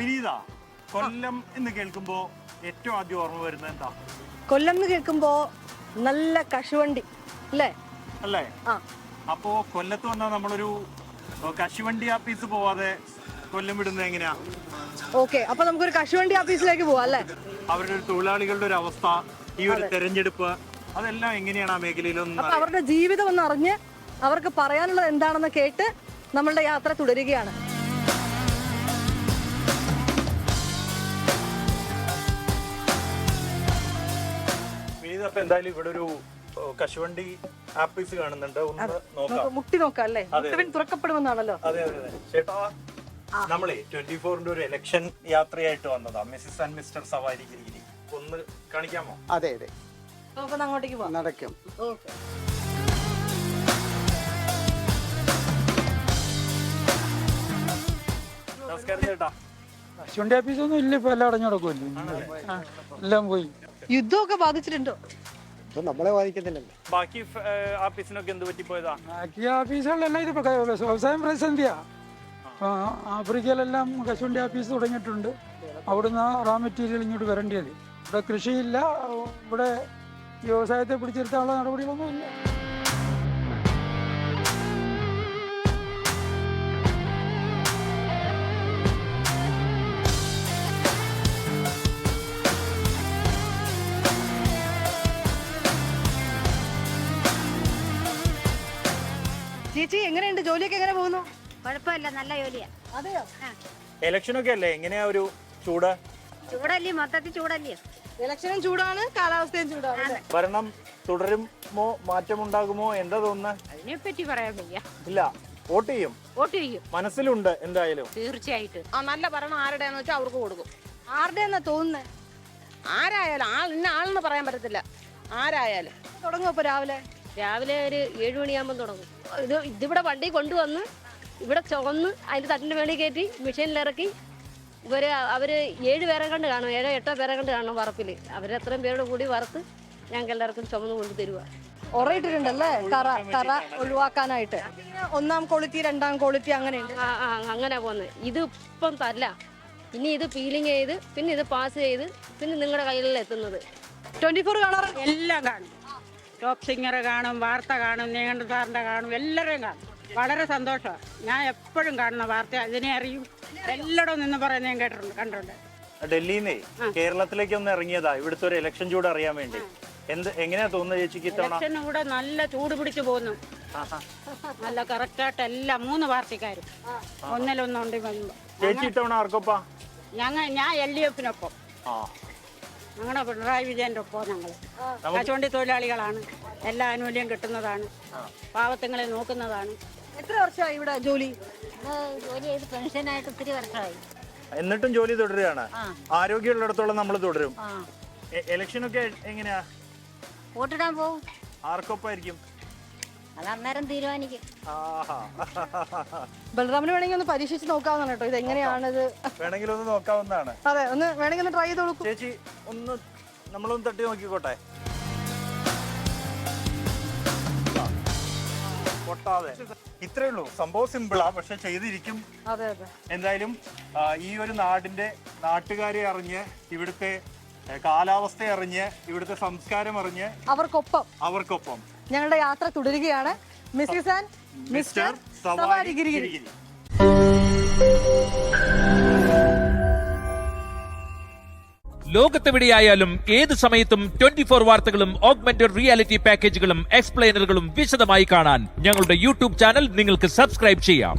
വിനീത, കൊല്ലം എന്ന് കേൾക്കുമ്പോ ഏറ്റവും ആദ്യം ഓർമ്മ വരുന്നത് എന്താ? കൊല്ലം എന്ന് കേൾക്കുമ്പോ നല്ല കശുവണ്ടി അല്ലേ? അല്ലേ? അപ്പോ കൊല്ലത്ത് വന്നാൽ നമ്മളൊരു കശുവണ്ടി ആപ്പീസ് പോവാതെ കൊല്ലം വിടുന്നത് എങ്ങനെയാ? ഓക്കെ, അപ്പൊ നമുക്കൊരു കശുവണ്ടി ആഫീസിലേക്ക് പോവാം അല്ലേ? അവരുടെ ഒരു തൊഴിലാളികളുടെ ഒരു അവസ്ഥ, ഈ ഒരു തെരഞ്ഞെടുപ്പ്, അതെല്ലാം എങ്ങനെയാണ് ആ മേഖലയിലൊന്നും. അപ്പൊ അവരുടെ ജീവിതം ഒന്ന് അറിഞ്ഞ് അവർക്ക് പറയാനുള്ളത് എന്താണെന്ന് കേട്ട് നമ്മളുടെ യാത്ര തുടരുകയാണ്. അപ്പൊ എന്തായാലും ഇവിടെ ഒരു കശുവണ്ടി ആപ്പീസ് കാണുന്നുണ്ട്, ഒന്ന് നോക്കാം, മുട്ടി നോക്കാം അല്ലേ? തുറക്കപ്പെടുമെന്നാണല്ലോ. അതെ അതെ അതെ ചേട്ടാ, നമ്മളെ 24ന്റെ ഒരു ഇലക്ഷൻ യാത്രയായിട്ട് വന്നതാ, മിസ്സിസ് ആൻഡ് മിസ്റ്റർ സവാരി ഗിരിഗിരി. ഒന്ന് കാണിക്കാമോ? അതെ അതെ, അങ്ങോട്ടേക്ക് പോവാം. നടക്കും. നമസ്കാരം ചേട്ടാ. കശുവണ്ടി ആഫീസൊന്നും ഇല്ല, ഇപ്പൊ എല്ലാം അടഞ്ഞു നടക്കുമല്ലോ, എല്ലാം പോയി. യുദ്ധമൊക്കെ ബാധിച്ചിട്ടുണ്ടോ? നമ്മളെ ബാധിക്കുന്നില്ലല്ലോ. ബാക്കി ആഫീസിനൊക്കെ എന്ത് പറ്റിപ്പോയതാ? ബാക്കി ആഫീസുകളിലെല്ലാം ഇത് വ്യവസായം പ്രതിസന്ധിയാ. ആഫ്രിക്കയിലെല്ലാം കശുവണ്ടി ആഫീസ് തുടങ്ങിയിട്ടുണ്ട്. അവിടുന്ന് റാ മെറ്റീരിയൽ ഇങ്ങോട്ട് വരേണ്ടത്. ഇവിടെ കൃഷിയില്ല, ഇവിടെ വ്യവസായത്തെ പിടിച്ചിരുത്താനുള്ള നടപടികളൊന്നും ഇല്ല. ചേച്ചി, എങ്ങനെയുണ്ട്? ജോലിയൊക്കെ എങ്ങനെ പോകുന്നു? കുഴപ്പമില്ല, നല്ല ജോലിയാ. അതെയോ? ഇലക്ഷനൊക്കെ അല്ലേ, എങ്ങനെയാ ഒരു ചൂട്? ചൂടല്ലേ, മൊത്തത്തിൽ ചൂടല്ലേ. ഇലക്ഷനും ചൂടാണ്, കാലാവസ്ഥയും ചൂടാണ്. ഭരണം തുടരുമോ, മാറ്റമുണ്ടാകുമോ, എന്താ തോന്നുന്നത്? അതിനെപ്പറ്റി പറയാൻ വയ്യ. ഇല്ല, വോട്ട് ചെയ്യും. വോട്ട് ചെയ്യും, മനസ്സിലുണ്ട് എന്തായാലും. തീർച്ചയായിട്ടും. നല്ല ഭരണം ആരുടെയാന്ന് വെച്ചാൽ അവർക്ക് കൊടുക്കും. ആരുടെ എന്നാ തോന്നുന്നത്? ആരായാലും ഇന്ന ആളെന്ന് പറയാൻ പറ്റത്തില്ല, ആരായാലും. തുടങ്ങും അപ്പൊ രാവിലെ ഒരു 7 മണിയാകുമ്പോൾ തുടങ്ങും. ഇതിവിടെ വണ്ടി കൊണ്ടുവന്ന് ഇവിടെ ചുവന്ന് അതിന്റെ തട്ടിന്റെ വേണ്ടി കയറ്റി മെഷീനിലിറക്കി അവര് 7 പേരെ കണ്ട് കാണും, 7-8 പേരെ കണ്ട് കാണും വറപ്പില്. അവരെത്രയും പേരോട് കൂടി വറുത്ത് ഞങ്ങൾക്ക് എല്ലാവർക്കും ചുമന്ന് കൊണ്ട് തരുക. ഉറയിട്ടിട്ടുണ്ടല്ലേ കറ ഒഴിവാക്കാനായിട്ട്. 1ാം ക്വാളിറ്റി 2ാം ക്വാളിറ്റി അങ്ങനെയുണ്ട്. അങ്ങനെ പോകുന്നത്. ഇത് ഇപ്പം തല്ല, ഇനി ഇത് പീലിംഗ് ചെയ്ത് പിന്നെ ഇത് പാസ് ചെയ്ത് പിന്നെ നിങ്ങളുടെ കയ്യിലല്ല എത്തുന്നത്. 24 കാണാറുണ്ട്? എല്ലാം കാണും. ടോപ്പ് സിംഗർ കാണും, വാർത്ത കാണും, നീണ്ട സാറിന്റെ കാണും, എല്ലാവരെയും കാണും. വളരെ സന്തോഷമാണ്. ഞാൻ എപ്പോഴും കാണുന്ന വാർത്ത അതിനെ അറിയും. എല്ലായിടവും നിന്ന് പറയുന്നത് ഞാൻ കണ്ടിട്ടുണ്ട്. ഡൽഹിന്നേ കേരളത്തിലേക്ക് ഒന്ന് ഇറങ്ങിയതാ ഇവിടുത്തെ ഒരു ഇലക്ഷൻ ചൂട് അറിയാൻ വേണ്ടി. എങ്ങനെയാ തോന്നുന്നത് ചേച്ചിക്ക്? ഇലക്ഷനും കൂടെ നല്ല ചൂട് പിടിച്ചു പോകുന്നു. നല്ല കറക്റ്റായിട്ട് എല്ലാം 3 പാർട്ടിക്കാരും ഒന്നിലൊന്നുണ്ട്. ചേച്ചി ഇത്തവണ ആർക്കൊപ്പാ? ഞാൻ LDF-നൊപ്പം, ഞങ്ങളുടെ പിണറായി വിജയന്റെ ഒപ്പം. ഞങ്ങള് കശുവണ്ടി തൊഴിലാളികളാണ്, എല്ലാ ആനുകൂല്യം കിട്ടുന്നതാണ്, പാവത്തുങ്ങളെ നോക്കുന്നതാണ്. എത്ര വർഷമായി ഇവിടെ ജോലി? ജോലി ചെയ്ത് പെൻഷനായിട്ട് ഒത്തിരി വർഷമായി. എന്നിട്ടും ജോലി തുടരുകയാണ്. ആരോഗ്യമുള്ളിടത്തോളം നമ്മൾ തുടരും. ഇലക്ഷനൊക്കെ എങ്ങനെയാ? വോട്ടിടാൻ പോവും. ആർക്കൊപ്പായിരിക്കും? അത് അന്നേരം തീരുമാനിക്കും. ബലറാമിന് വേണമെങ്കിൽ ഒന്ന് പരീക്ഷിച്ച് നോക്കാവുന്നതാണ് കേട്ടോ, ഇത് എങ്ങനെയാണിത്. വേണമെങ്കിൽ ഒന്ന് നോക്കാവുന്നതാണ്. അതെ, ഒന്ന് വേണമെങ്കിൽ ഒന്ന് ട്രൈ ചെയ്ത് നോക്കൂ. ചേച്ചി നമ്മളൊന്ന് തട്ടി നോക്കിക്കോട്ടെ. പൊട്ടാതെ. ഇത്രേ ഉള്ളൂ, സംഭവം സിമ്പിളാ, പക്ഷെ ചെയ്തിരിക്കും. അതെ അതെ. എന്തായാലും ഈ ഒരു നാട്ടുകാരെ അറിഞ്ഞ്, ഇവിടുത്തെ കാലാവസ്ഥ അറിഞ്ഞ്, ഇവിടുത്തെ സംസ്കാരം അറിഞ്ഞ് അവർക്കൊപ്പം ഞങ്ങളുടെ യാത്ര തുടരുകയാണ്. മിസ്സിസ് ആൻഡ് മിസ്റ്റർ സവാരി ഗിരിഗിരി. ലോകത്തെവിടെയായാലും ഏത് സമയത്തും 24 വാർത്തകളും ഓഗ്മെന്റഡ് റിയാലിറ്റി പാക്കേജുകളും എക്സ്പ്ലെയിനറുകളും വിശദമായി കാണാൻ ഞങ്ങളുടെ യൂട്യൂബ് ചാനൽ നിങ്ങൾക്ക് സബ്സ്ക്രൈബ് ചെയ്യാം.